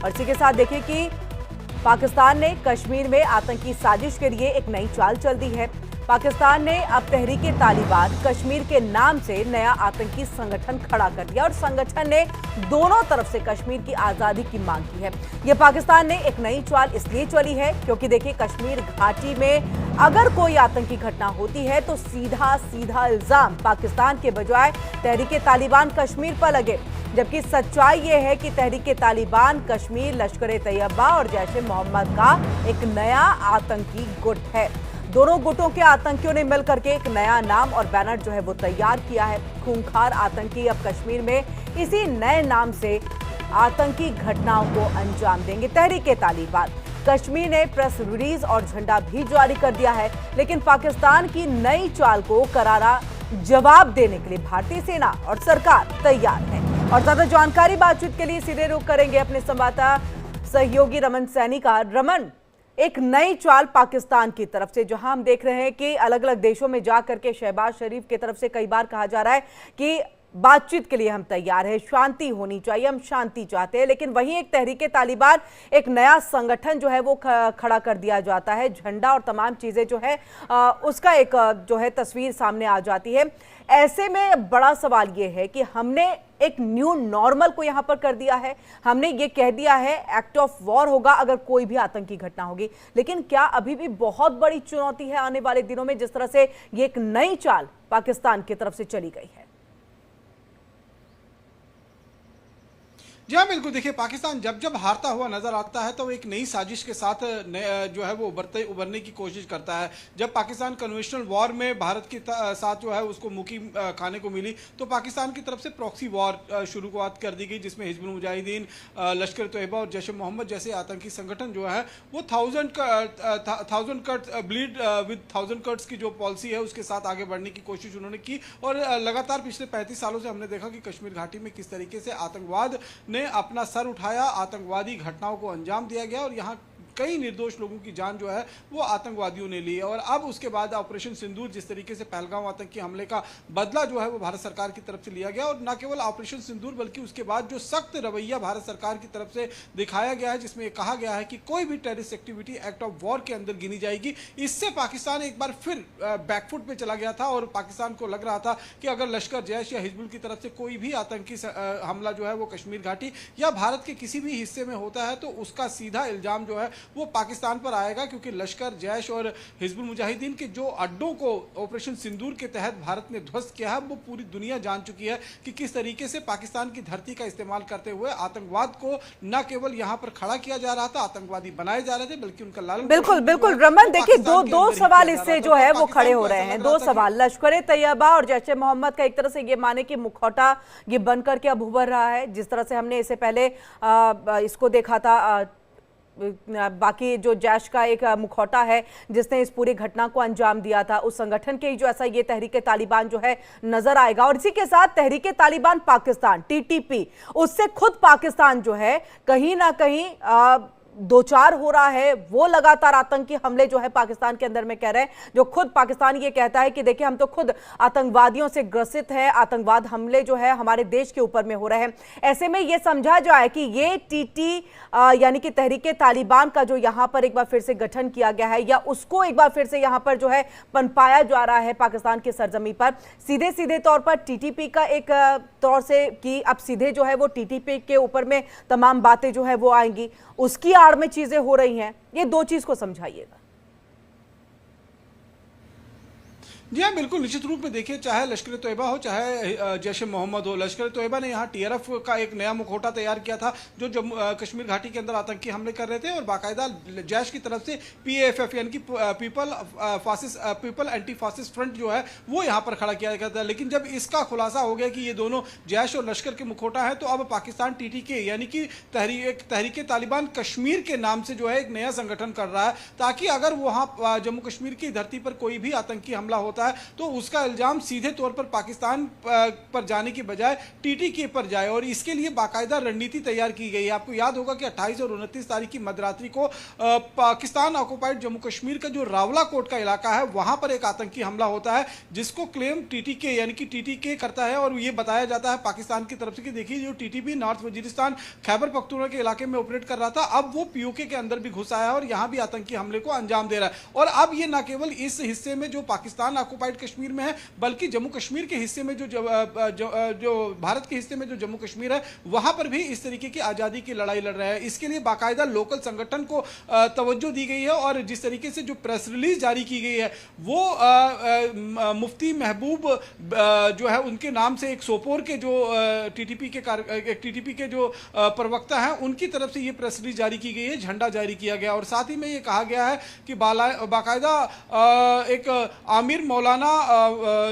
और इसी के साथ देखिए कि पाकिस्तान ने कश्मीर में आतंकी साजिश के लिए एक नई चाल चल दी है। पाकिस्तान ने अब तहरीके तालिबान कश्मीर के नाम से नया आतंकी संगठन खड़ा कर दिया और संगठन ने दोनों तरफ से कश्मीर की आजादी की मांग की है। यह पाकिस्तान ने एक नई चाल इसलिए चली है क्योंकि देखिए कश्मीर घाटी में अगर कोई आतंकी घटना होती है तो सीधा सीधा इल्जाम पाकिस्तान के बजाय तहरीके तालिबान कश्मीर पर लगे, जबकि सच्चाई ये है कि तहरीके तालिबान कश्मीर लश्कर-ए-तैयबा और जैश-ए-मोहम्मद का एक नया आतंकी गुट है। दोनों गुटों के आतंकियों ने मिलकर के एक नया नाम और बैनर जो है वो तैयार किया है। खूंखार आतंकी अब कश्मीर में इसी नए नाम से आतंकी घटनाओं को अंजाम देंगे। तहरीके तालिबान कश्मीर ने प्रेस रिलीज और झंडा भी जारी कर दिया है, लेकिन पाकिस्तान की नई चाल को करारा जवाब देने के लिए भारतीय सेना और सरकार तैयार है। और ज्यादा जानकारी बातचीत के लिए सीधे रुख करेंगे अपने संवाददाता सहयोगी रमन सैनी का। रमन, एक नई चाल पाकिस्तान की तरफ से, जहां हम देख रहे हैं कि अलग अलग देशों में जाकर के शहबाज शरीफ की तरफ से कई बार कहा जा रहा है कि बातचीत के लिए हम तैयार हैं, शांति होनी चाहिए, हम शांति चाहते हैं, लेकिन वहीं एक तहरीके तालिबान एक नया संगठन जो है वो खड़ा कर दिया जाता है। झंडा और तमाम चीजें जो है उसका एक जो है तस्वीर सामने आ जाती है। ऐसे में बड़ा सवाल ये है कि हमने एक न्यू नॉर्मल को यहां पर कर दिया है, हमने ये कह दिया है एक्ट ऑफ वॉर होगा अगर कोई भी आतंकी घटना होगी, लेकिन क्या अभी भी बहुत बड़ी चुनौती है आने वाले दिनों में जिस तरह से ये एक नई चाल पाकिस्तान की तरफ से चली गई है? जी हाँ, बिल्कुल। देखिए, पाकिस्तान जब जब हारता हुआ नजर आता है तो एक नई साजिश के साथ जो है वो उभरने की कोशिश करता है। जब पाकिस्तान कन्वेंशनल वॉर में भारत के साथ जो है उसको मुकी खाने को मिली तो पाकिस्तान की तरफ से प्रॉक्सी वॉर शुरुआत कर दी गई, जिसमें हिजबुल मुजाहिदीन, लश्कर-ए-तैयबा और जैश-ए-मोहम्मद जैसे आतंकी संगठन जो है वो thousand cut bleed with 1000 cuts की जो पॉलिसी है उसके साथ आगे बढ़ने की कोशिश उन्होंने की। और लगातार पिछले 35 सालों से हमने देखा कि कश्मीर घाटी में किस तरीके से आतंकवाद ने अपना सर उठाया, आतंकवादी घटनाओं को अंजाम दिया गया और यहाँ कई निर्दोष लोगों की जान जो है वो आतंकवादियों ने ली है। और अब उसके बाद ऑपरेशन सिंदूर, जिस तरीके से पहलगाम आतंकी हमले का बदला जो है वो भारत सरकार की तरफ से लिया गया, और न केवल ऑपरेशन सिंदूर बल्कि उसके बाद जो सख्त रवैया भारत सरकार की तरफ से दिखाया गया है, जिसमें कहा गया है कि कोई भी terrorist activity act of war के अंदर गिनी जाएगी। इससे पाकिस्तान एक बार फिर बैकफुट पे चला गया था और पाकिस्तान को लग रहा था कि अगर लश्कर, जैश या हिजबुल की तरफ से कोई भी आतंकी हमला जो है वो कश्मीर घाटी या भारत के किसी भी हिस्से में होता है तो उसका सीधा इल्जाम जो है वो पाकिस्तान पर आएगा, क्योंकि लश्कर, जैश और हिजबुल मुजाहिदीन के जो अड्डों को ऑपरेशन सिंदूर के तहत भारत ने ध्वस्त किया है वो पूरी दुनिया जान चुकी है कि किस तरीके से पाकिस्तान की धरती का इस्तेमाल करते हुए आतंकवाद को न केवल यहां पर खड़ा किया जा रहा था, आतंकवादी बनाए जा रहे थे, बल्कि उनका लालन। बिल्कुल बिल्कुल रमन, देखिए दो सवाल इससे जो है वो खड़े हो रहे हैं। दो सवाल, लश्कर-ए-तैयबा और जैश-ए-मोहम्मद का एक तरह से ये माने कि मुखौटा ये बनकर के अब उभर रहा है, जिस तरह से हमने इससे पहले इसको देखा था, बाकी जो जैश का एक मुखौटा है जिसने इस पूरी घटना को अंजाम दिया था, उस संगठन के जो ऐसा ये तहरीके तालिबान जो है नजर आएगा। और इसी के साथ तहरीके तालिबान पाकिस्तान TTP, उससे खुद पाकिस्तान जो है कहीं ना कहीं दो चार हो रहा है। वो लगातार आतंकी हमले जो है पाकिस्तान के अंदर में कर रहे हैं, जो खुद पाकिस्तान ये कहता है कि देखिए हम तो खुद आतंकवादियों से ग्रसित है, आतंकवाद हमले जो है हमारे देश के ऊपर में हो रहे हैं। ऐसे में ये समझा जाए कि ये TT यानी कि तहरीके तालिबान का जो यहाँ पर एक बार फिर से गठन किया गया है या उसको एक बार फिर से यहाँ पर जो है पनपाया जा रहा है पाकिस्तान की सरजमी पर, सीधे सीधे तौर पर TTP का एक तौर से कि अब सीधे जो है वो TTP के ऊपर में तमाम बातें जो है वो आएंगी, उसकी आड़ में चीजें हो रही हैं। ये दो चीज को समझाइएगा। जी हाँ, बिल्कुल। निश्चित रूप में देखिए, चाहे लश्कर-ए-तैयबा हो चाहे जैश-ए-मोहम्मद हो, लश्कर-ए-तैयबा ने यहाँ TRF का एक नया मुखौटा तैयार किया था जो कश्मीर घाटी के अंदर आतंकी हमले कर रहे थे, और बाकायदा जैश की तरफ से PAFF यानी कि पीपल एंटी फासिस्ट फ्रंट जो है वो यहाँ पर खड़ा किया गया था। लेकिन जब इसका खुलासा हो गया कि ये दोनों जैश और लश्कर के मुखौटा है, तो अब पाकिस्तान TTK यानी कि तहरीके तालिबान कश्मीर के नाम से जो है एक नया संगठन कर रहा है, ताकि अगर वहाँ जम्मू कश्मीर की धरती पर कोई भी आतंकी हमला होता होता है तो उसका इल्जाम सीधे तौर पर पाकिस्तान पर जाने की बजाय टीटीके पर जाए, और इसके लिए बाकायदा रणनीति तैयार की गई है। आपको याद होगा कि 28 और 29 तारीख की मध्यरात्रि को पाकिस्तान ऑक्युपाइड जम्मू कश्मीर का जो रावलाकोट का इलाका है वहां पर एक आतंकी हमला होता है, जिसको क्लेम टीटीके यानी कि टीटीके करता है, और ये बताया जाता है पाकिस्तान की तरफ से कि देखिए जो टीटीपी नॉर्थ वजीरिस्तान खैबर पख्तूनख्वा के इलाके में ऑपरेट कर रहा था, अब वो पीओके के अंदर भी घुस आया है और यहां भी आतंकी हमले को अंजाम दे रहा है। और अब ये न केवल इस हिस्से में जो पाकिस्तान ऑक्युपाइड कश्मीर में है, बल्कि जम्मू कश्मीर के हिस्से में जो भारत के हिस्से में जो जम्मू कश्मीर है वहां पर भी इस तरीके की आजादी की लड़ाई लड़ रहे हैं। इसके लिए बाकायदा लोकल संगठन को तवज्जो दी गई है, और जिस तरीके से जो प्रेस रिलीज जारी की गई है वो मुफ्ती महबूब जो है उनके नाम से एक सोपोर के जो टीटीपी के जो प्रवक्ता हैं उनकी तरफ से ये प्रेस रिलीज जारी की गई है, झंडा जारी किया गया, और साथ ही में ये कहा गया है कि बाकायदा एक आमिर मौलाना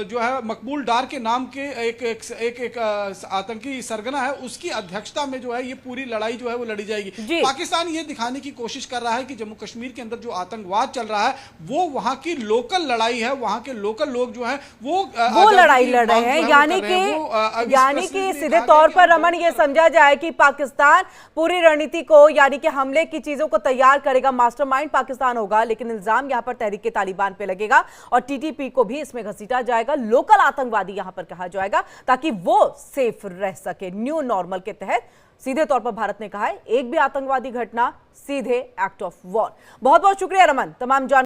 जो है मकबूल डार के नाम के एक आतंकी सरगना है, उसकी अध्यक्षता में जो है ये पूरी लड़ाई जो है वो लड़ी जाएगी। पाकिस्तान ये दिखाने की कोशिश कर रहा है कि जम्मू कश्मीर के अंदर जो आतंकवाद चल रहा है वो वहां की लोकल लड़ाई है, वहां के लोकल लोग जो है वो लड़ाई लड़ रहे हैं। यानी कि सीधे तौर पर रमन ये समझा जाए कि पाकिस्तान पूरी रणनीति को यानी कि हमले की चीजों को तैयार करेगा, मास्टरमाइंड पाकिस्तान होगा, लेकिन इल्जाम यहां पर तहरीक तालिबान पे लगेगा और टीटीपी को भी इसमें घसीटा जाएगा, लोकल आतंकवादी यहां पर कहा जाएगा ताकि वो सेफ रह सके। न्यू नॉर्मल के तहत सीधे तौर पर भारत ने कहा है एक भी आतंकवादी घटना सीधे एक्ट ऑफ वॉर। बहुत बहुत शुक्रिया रमन तमाम जान